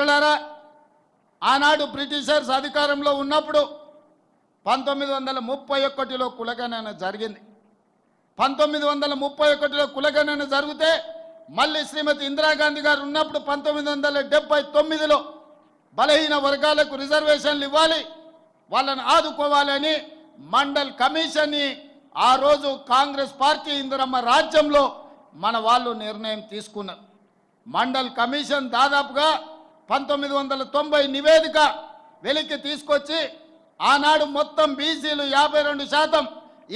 మిత్రులారా, ఆనాడు బ్రిటిషర్స్ అధికారంలో ఉన్నప్పుడు 1931లో కులగణన జరిగింది. 1931లో కులగణన జరిగితే మళ్ళీ శ్రీమతి ఇందిరాగాంధీ గారు ఉన్నప్పుడు 1979లో బలహీన వర్గాలకు రిజర్వేషన్లు ఇవ్వాలి, వాళ్ళని ఆదుకోవాలని మండల్ కమిషన్ని ఆ రోజు కాంగ్రెస్ పార్టీ ఇందిరమ్మ రాజ్యంలో మన వాళ్ళు నిర్ణయం తీసుకున్నారు. మండల్ కమిషన్ దాదాపుగా 1990 నివేదిక వెలికి తీసుకొచ్చి ఆనాడు మొత్తం బీసీలు 52%,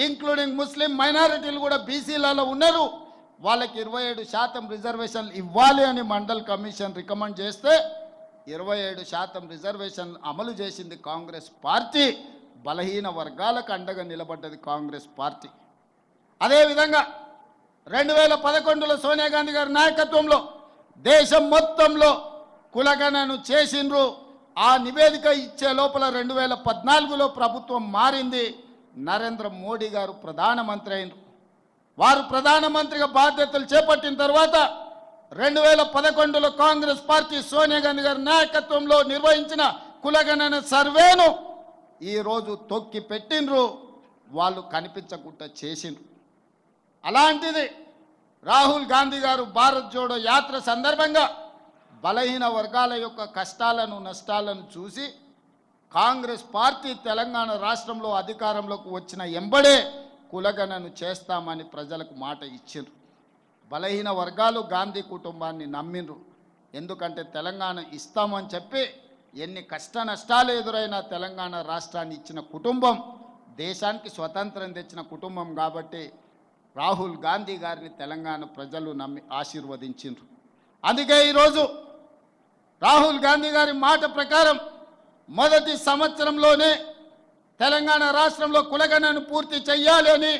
ఇంక్లూడింగ్ ముస్లిం మైనారిటీలు కూడా బీసీలలో ఉన్నారు, వాళ్ళకి 27% రిజర్వేషన్లు ఇవ్వాలి అని మండల్ కమిషన్ రికమెండ్ చేస్తే 27% రిజర్వేషన్ అమలు చేసింది కాంగ్రెస్ పార్టీ. బలహీన వర్గాలకు అండగా నిలబడ్డది కాంగ్రెస్ పార్టీ. అదేవిధంగా 2011లో సోనియా గాంధీ గారి నాయకత్వంలో దేశం మొత్తంలో కులగణను చేసిండ్రు. ఆ నివేదిక ఇచ్చే లోపల 2014లో ప్రభుత్వం మారింది. నరేంద్ర మోడీ గారు ప్రధానమంత్రి అయినరు. వారు ప్రధానమంత్రిగా బాధ్యతలు చేపట్టిన తర్వాత 2011లో కాంగ్రెస్ పార్టీ సోనియా గాంధీ గారి నాయకత్వంలో నిర్వహించిన కులగణన సర్వేను ఈరోజు తొక్కి పెట్టిండ్రు, వాళ్ళు కనిపించకుండా చేసిండ్రు. అలాంటిది రాహుల్ గాంధీ గారు భారత్ జోడో యాత్ర సందర్భంగా బలహీన వర్గాల యొక్క కష్టాలను నష్టాలను చూసి కాంగ్రెస్ పార్టీ తెలంగాణ రాష్ట్రంలో అధికారంలోకి వచ్చిన ఎంబడే కులగణను చేస్తామని ప్రజలకు మాట ఇచ్చిండ్రు. బలహీన వర్గాలు గాంధీ కుటుంబాన్ని నమ్మిండ్రు. ఎందుకంటే తెలంగాణ ఇస్తామని చెప్పి ఎన్ని కష్ట నష్టాలు ఎదురైనా తెలంగాణ రాష్ట్రాన్ని ఇచ్చిన కుటుంబం, దేశానికి స్వతంత్రం తెచ్చిన కుటుంబం కాబట్టి రాహుల్ గాంధీ గారిని తెలంగాణ ప్రజలు నమ్మి ఆశీర్వదించిండ్రు. అందుకే ఈరోజు రాహుల్ గాంధీ గారి మాట ప్రకారం మొదటి సంవత్సరంలోనే తెలంగాణ రాష్ట్రంలో కులగణను పూర్తి చెయ్యాలి అని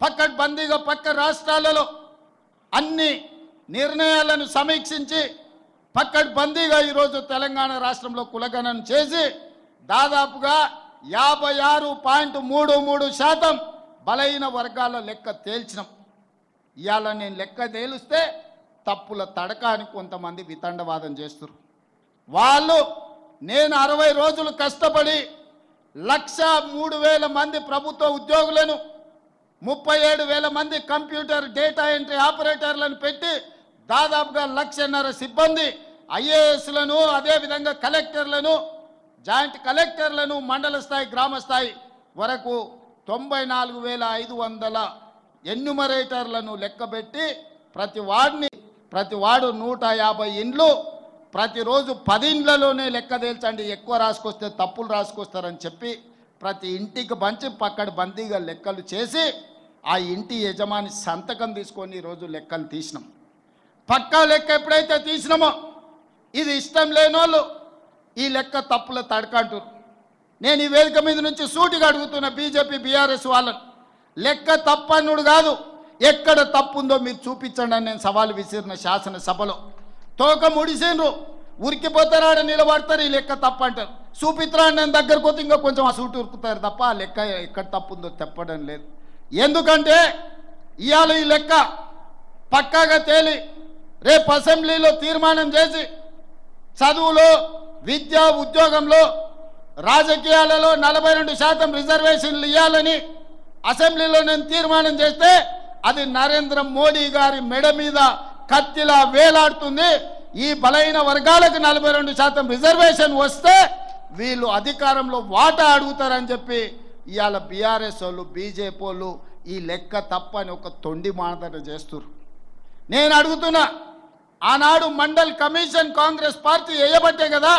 పక్కడ్బందీగా పక్క రాష్ట్రాలలో అన్ని నిర్ణయాలను సమీక్షించి పక్కడ్బందీగా ఈరోజు తెలంగాణ రాష్ట్రంలో కులగణను చేసి దాదాపుగా 56.33% బలహీన వర్గాల లెక్క తేల్చినాం. ఇవాళ నేను లెక్క తేలిస్తే తప్పుల తడక అని కొంతమంది వితండవాదం చేస్తారు. వాళ్ళు నేను 60 రోజులు కష్టపడి 103,000 మంది ప్రభుత్వ ఉద్యోగులను 37,000 మంది కంప్యూటర్ డేటా ఎంట్రీ ఆపరేటర్లను పెట్టి దాదాపుగా 1,50,000 సిబ్బంది ఐఏఎస్లను, అదేవిధంగా కలెక్టర్లను, జాయింట్ కలెక్టర్లను, మండల స్థాయి గ్రామ స్థాయి వరకు 94,500 ఎన్యుమరేటర్లను లెక్కబెట్టి ప్రతి వాడు 150 ఇండ్లు, ప్రతిరోజు 10 ఇండ్లలోనే లెక్క తేల్చండి, ఎక్కువ రాసుకొస్తే తప్పులు రాసుకొస్తారని చెప్పి ప్రతి ఇంటికి పంచి పక్కడ్బందీగా లెక్కలు చేసి ఆ ఇంటి యజమాని సంతకం తీసుకొని ఈరోజు లెక్కలు తీసినాం. పక్కా లెక్క ఎప్పుడైతే తీసినామో ఇది ఇష్టం లేని వాళ్ళు ఈ లెక్క తప్పుల తడకంటారు. నేను ఈ వేదిక మీద నుంచి సూటిగా అడుగుతున్న బీజేపీ బీఆర్ఎస్ వాళ్ళను, లెక్క తప్పన్నుడు కాదు, ఎక్కడ తప్పు ఉందో మీరు చూపించండి అని నేను సవాలు విసిరిన శాసనసభలో. తోక ముడిసిండ్రు, ఉరికిపోతారాడ నిలబడతారు, ఈ లెక్క తప్పు అంటారు. చూపిత్రా నేను దగ్గరకు పోతే ఇంకా కొంచెం ఆ సూటి ఉరుకుతారు తప్ప ఆ లెక్క ఎక్కడ తప్పు ఉందో చెప్పడం లేదు. ఎందుకంటే ఇవాళ ఈ లెక్క పక్కాగా తేలి రేపు అసెంబ్లీలో తీర్మానం చేసి చదువులో, విద్య, ఉద్యోగంలో, రాజకీయాలలో 42% రిజర్వేషన్లు ఇవ్వాలని అసెంబ్లీలో నేను తీర్మానం చేస్తే అది నరేంద్ర మోడీ గారి మెడ మీద కత్తిలా వేలాడుతుంది. ఈ బలహీన వర్గాలకు 42% రిజర్వేషన్ వస్తే వీళ్ళు అధికారంలో వాటా అడుగుతారని చెప్పి ఇవాళ బీఆర్ఎస్ వాళ్ళు, బీజేపీ వాళ్ళు ఈ లెక్క తప్పని ఒక తొండి మాటన చేస్తున్నారు. నేను అడుగుతున్నా, ఆనాడు మండల్ కమిషన్ కాంగ్రెస్ పార్టీ వేయబట్టే కదా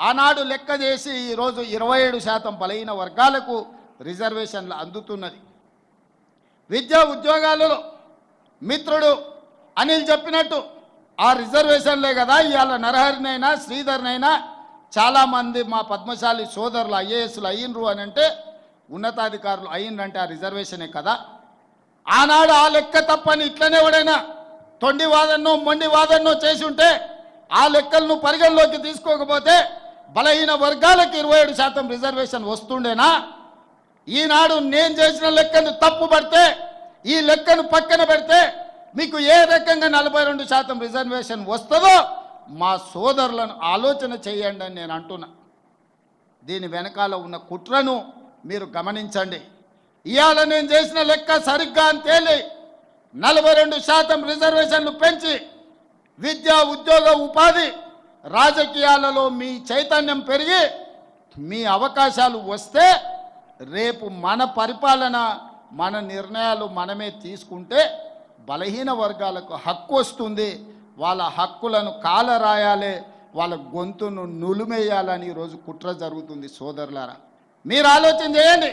ఆనాడు లెక్క చేసి ఈరోజు 27% బలహీన వర్గాలకు రిజర్వేషన్లు అందుతున్నది. విద్యా ఉద్యోగాలలో మిత్రుడు అనిల్ చెప్పినట్టు ఆ రిజర్వేషన్లే కదా ఇవాళ నరహరినైనా శ్రీధర్నైనా చాలామంది మా పద్మశాలి సోదరులు ఐఏఎస్లు అయ్యిండ్రు అని అంటే, ఉన్నతాధికారులు అయ్యిండ్రంటే ఆ రిజర్వేషనే కదా. ఆనాడు ఆ లెక్క తప్పని ఇట్లనే ఎవడైనా తొండి వాదన్నో మొండి వాదన్నో చేసి ఉంటే ఆ లెక్కలను పరిగణలోకి తీసుకోకపోతే బలహీన వర్గాలకు 27% రిజర్వేషన్ వస్తుండేనా? ఈనాడు నేను చేసిన లెక్కను తప్పు పడితే ఈ లెక్కను పక్కన పెడితే మీకు ఏ రకంగా 42% రిజర్వేషన్ వస్తుందో మా సోదరులను ఆలోచన చేయండి అని నేను అంటున్నా. దీని వెనకాల ఉన్న కుట్రను మీరు గమనించండి. ఇవాళ నేను చేసిన లెక్క సరిగ్గా అని తేలి 42% రిజర్వేషన్లు పెంచి విద్యా ఉద్యోగ ఉపాధి రాజకీయాలలో మీ చైతన్యం పెరిగి మీ అవకాశాలు వస్తే రేపు మన పరిపాలన మన నిర్ణయాలు మనమే తీసుకుంటే బలహీన వర్గాలకు హక్కు వస్తుంది. వాళ్ళ హక్కులను కాలరాయాలి, వాళ్ళ గొంతును నులిమేయాలని ఈరోజు కుట్ర జరుగుతుంది. సోదరులారా, మీరు ఆలోచన చేయండి.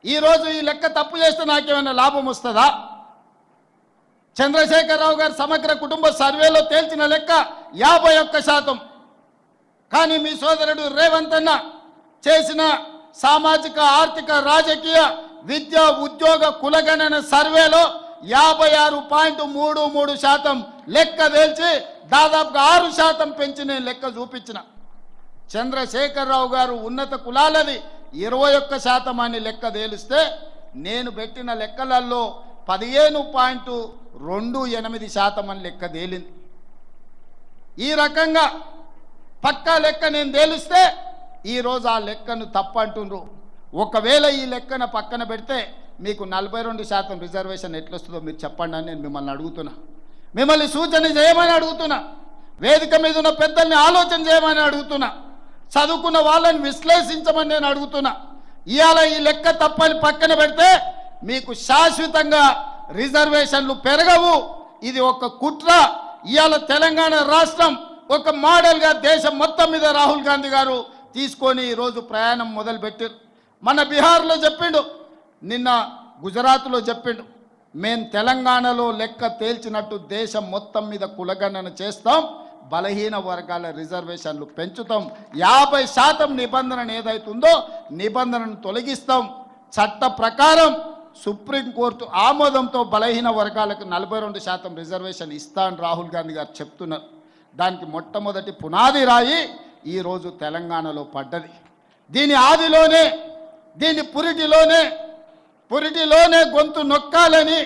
ఈరోజు ఈ లెక్క తప్పు చేస్తే నాకేమైనా లాభం వస్తుందా? చంద్రశేఖరరావు గారు సమగ్ర కుటుంబ సర్వేలో తేల్చిన లెక్క 51%. కానీ మీ సోదరుడు రేవంత్ అన్న చేసిన సామాజిక ఆర్థిక రాజకీయ విద్యా ఉద్యోగ కులగణన సర్వేలో 56.33% లెక్క తేల్చి దాదాపుగా 6% పెంచి నేను లెక్క చూపించిన. చంద్రశేఖరరావు గారు ఉన్నత కులాలది 21% అని లెక్క తేలిస్తే నేను పెట్టిన లెక్కలలో 15.28% అని లెక్క తేలింది. ఈ రకంగా పక్కా లెక్క నేను తేలిస్తే ఈరోజు ఆ లెక్కను తప్పంటుండ్రు. ఒకవేళ ఈ లెక్కన పక్కన పెడితే మీకు 42% రిజర్వేషన్ ఎట్లొస్తుందో మీరు చెప్పండి అని నేను మిమ్మల్ని అడుగుతున్నా. మిమ్మల్ని సూచన చేయమని అడుగుతున్నా. వేదిక మీద ఉన్న పెద్దల్ని ఆలోచన చేయమని అడుగుతున్నా. చదువుకున్న వాళ్ళని విశ్లేషించమని నేను అడుగుతున్నా. ఇవాళ ఈ లెక్క తప్పని పక్కన పెడితే మీకు శాశ్వతంగా రిజర్వేషన్లు పెరగవు. ఇది ఒక కుట్ర. ఇవాళ తెలంగాణ రాష్ట్రం ఒక మోడల్గా దేశం మొత్తం మీద రాహుల్ గాంధీ గారు తీసుకొని ఈరోజు ప్రయాణం మొదలుపెట్టారు. మన బీహార్లో చెప్పిండు, నిన్న గుజరాత్లో చెప్పిండు, మేము తెలంగాణలో లెక్క తేల్చినట్టు దేశం మొత్తం మీద కులగణన చేస్తాం, బలహీన వర్గాల రిజర్వేషన్లు పెంచుతాం, 50% నిబంధన ఏదైతుందో నిబంధనను తొలగిస్తాం, చట్ట ప్రకారం సుప్రీంకోర్టు ఆమోదంతో బలహీన వర్గాలకు 42% రిజర్వేషన్ ఇస్తా అని రాహుల్ గాంధీ గారు చెప్తున్నారు. దానికి మొట్టమొదటి పునాది రాయి ఈరోజు తెలంగాణలో పడ్డది. దీని ఆదిలోనే, దీని పురిటిలోనే గొంతు నొక్కాలని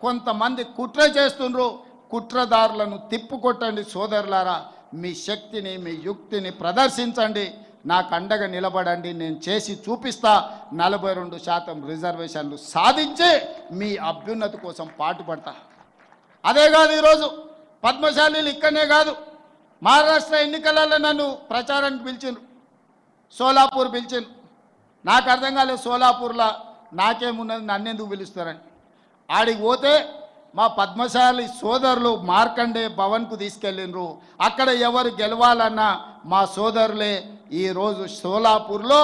కొంతమంది కుట్ర చేస్తుండ్రు. కుట్రదారులను తిప్పుకొట్టండి సోదరులారా. మీ శక్తిని మీ యుక్తిని ప్రదర్శించండి, నాకు అండగా నిలబడండి. నేను చేసి చూపిస్తా. 42% రిజర్వేషన్లు సాధించి మీ అభ్యున్నతి కోసం పాటుపడతా. అదే కాదు, ఈరోజు పద్మశాలీలు ఇక్కడనే కాదు, మహారాష్ట్ర ఎన్నికలలో నన్ను ప్రచారానికి పిలిచిండ్రు, సోలాపూర్ పిలిచిండ్రు. నాకు అర్థం కాలేదు, సోలాపూర్లో నాకేమున్నది, నన్నెందుకు పిలుస్తారని. ఆడికి పోతే మా పద్మశాలి సోదరులు మార్కండే భవన్కు తీసుకెళ్ళిండ్రు. అక్కడ ఎవరు గెలవాలన్నా మా సోదరులే. ఈరోజు సోలాపూర్లో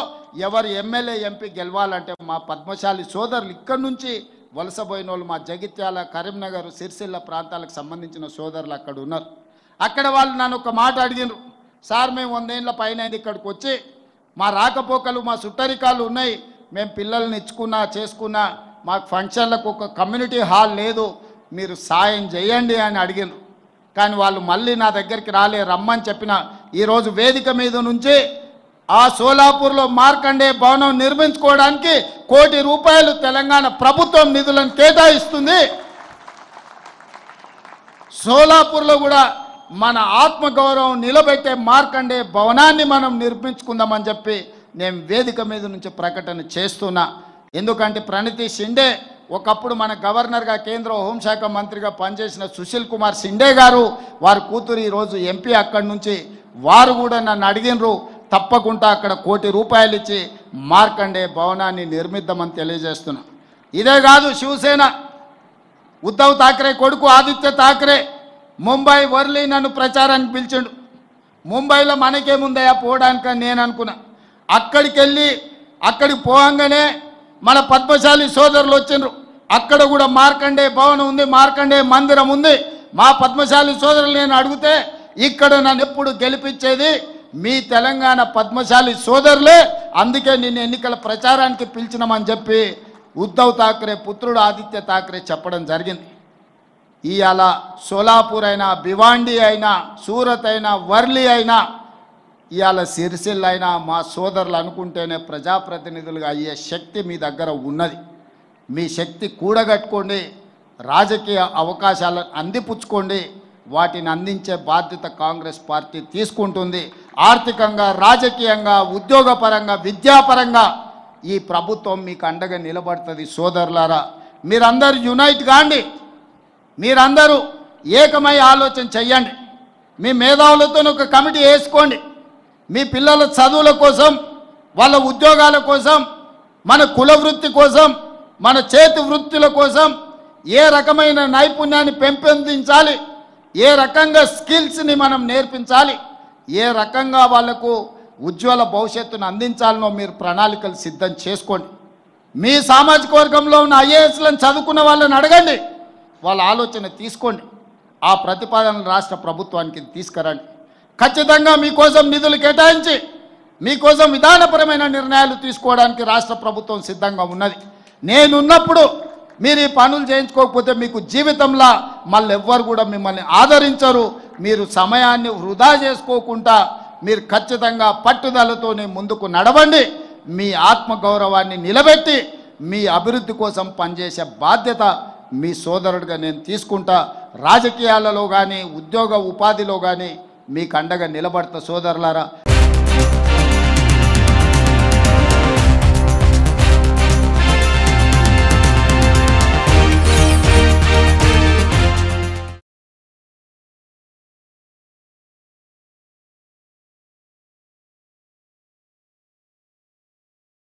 ఎవరు ఎమ్మెల్యే ఎంపీ గెలవాలంటే మా పద్మశాలి సోదరులు ఇక్కడి నుంచి వలసపోయిన వాళ్ళు, మా జగిత్యాల కరీంనగర్ సిరిసిల్ల ప్రాంతాలకు సంబంధించిన సోదరులు అక్కడ ఉన్నారు. అక్కడ వాళ్ళు నన్ను ఒక మాట అడిగినారు, సార్ మేము 100 ఏళ్ళ పైన ఇక్కడికి వచ్చి మా రాకపోకలు మా సుట్టరికాలు ఉన్నాయి, మేము పిల్లల్ని ఇచ్చుకున్నా చేసుకున్నా, మాకు ఫంక్షన్లకు ఒక కమ్యూనిటీ హాల్ లేదు, మీరు సాయం చేయండి అని అడిగినారు. కానీ వాళ్ళు మళ్ళీ నా దగ్గరికి రాలే, రమ్మని చెప్పిన. ఈరోజు వేదిక మీద నుంచి ఆ సోలాపూర్లో మార్కండే భవనం నిర్మించుకోవడానికి ₹1 కోటి తెలంగాణ ప్రభుత్వం నిధులను కేటాయిస్తుంది. సోలాపూర్లో కూడా మన ఆత్మగౌరవం నిలబెట్టే మార్కండే భవనాన్ని మనం నిర్మించుకుందామని చెప్పి నేను వేదిక మీద నుంచి ప్రకటన చేస్తున్నా. ఎందుకంటే ప్రణతి షిండే ఒకప్పుడు మన గవర్నర్గా కేంద్ర హోంశాఖ మంత్రిగా పనిచేసిన సుశీల్ కుమార్ షిండే గారు, వారి కూతురు ఈరోజు ఎంపీ అక్కడి నుంచి, వారు కూడా నన్ను అడిగినరు, తప్పకుండా అక్కడ ₹1 కోటి ఇచ్చి మార్కండే భవనాన్ని నిర్మిద్దామని తెలియజేస్తున్నా. ఇదే కాదు, శివసేన ఉద్ధవ్ ఠాక్రే కొడుకు ఆదిత్య ఠాక్రే ముంబై వర్లీ నన్ను ప్రచారానికి పిలిచిండు. ముంబైలో మనకేముందయా పోవడానికని నేను అనుకున్నా. అక్కడికి పోగానే మన పద్మశాలి సోదరులు వచ్చిండ్రు. అక్కడ కూడా మార్కండే భవనం ఉంది, మార్కండే మందిరం ఉంది. మా పద్మశాలి సోదరులు నేను అడిగితే ఇక్కడ నన్ను ఎప్పుడు గెలిపించేది మీ తెలంగాణ పద్మశాలి సోదరులే, అందుకే నిన్ను ఎన్నికల ప్రచారానికి పిలిచినామని చెప్పి ఉద్ధవ్ ఠాక్రే పుత్రుడు ఆదిత్య ఠాక్రే చెప్పడం జరిగింది. ఇవాళ సోలాపూర్ అయినా, భివాండి అయినా, సూరత్ అయినా, వర్లీ అయినా, ఇవాళ సిరిసిల్ల అయినా మా సోదరులు అనుకుంటేనే ప్రజాప్రతినిధులుగా అయ్యే శక్తి మీ దగ్గర ఉన్నది. మీ శక్తి కూడగట్టుకోండి, రాజకీయ అవకాశాలను అందిపుచ్చుకోండి. వాటిని అందించే బాధ్యత కాంగ్రెస్ పార్టీ తీసుకుంటుంది. ఆర్థికంగా, రాజకీయంగా, ఉద్యోగపరంగా, విద్యాపరంగా ఈ ప్రభుత్వం మీకు అండగా నిలబడుతుంది. సోదరులారా, మీరందరూ యునైట్ కాండి, మీరందరూ ఏకమై ఆలోచన చెయ్యండి. మీ మేధావులతో ఒక కమిటీ వేసుకోండి. మీ పిల్లల చదువుల కోసం, వాళ్ళ ఉద్యోగాల కోసం, మన కుల వృత్తి కోసం, మన చేతి వృత్తుల కోసం ఏ రకమైన నైపుణ్యాన్ని పెంపొందించాలి, ఏ రకంగా స్కిల్స్ని మనం నేర్పించాలి, ఏ రకంగా వాళ్లకు ఉజ్వల భవిష్యత్తును అందించాలనో మీరు ప్రణాళికలు సిద్ధం చేసుకోండి. మీ సామాజిక వర్గంలో ఉన్న ఐఏఎస్లను చదువుకున్న వాళ్ళని అడగండి, వాళ్ళ ఆలోచన తీసుకోండి. ఆ ప్రతిపాదనలు రాష్ట్ర ప్రభుత్వానికి తీసుకురండి. ఖచ్చితంగా మీకోసం నిధులు కేటాయించి మీకోసం విధానపరమైన నిర్ణయాలు తీసుకోవడానికి రాష్ట్ర ప్రభుత్వం సిద్ధంగా ఉన్నది. నేనున్నప్పుడు మీరు ఈ పనులు చేయించుకోకపోతే మీకు జీవితంలో మళ్ళీ ఎవ్వరు కూడా మిమ్మల్ని ఆదరించరు. మీరు సమయాన్ని వృధా చేసుకోకుండా మీరు ఖచ్చితంగా పట్టుదలతోనే ముందుకు నడవండి. మీ ఆత్మగౌరవాన్ని నిలబెట్టి మీ అభివృద్ధి కోసం పనిచేసే బాధ్యత మీ సోదరుడిగా నేను తీసుకుంటా. రాజకీయాలలో కానీ, ఉద్యోగ ఉపాధిలో కానీ మీకు అండగా నిలబడతా సోదరులారా.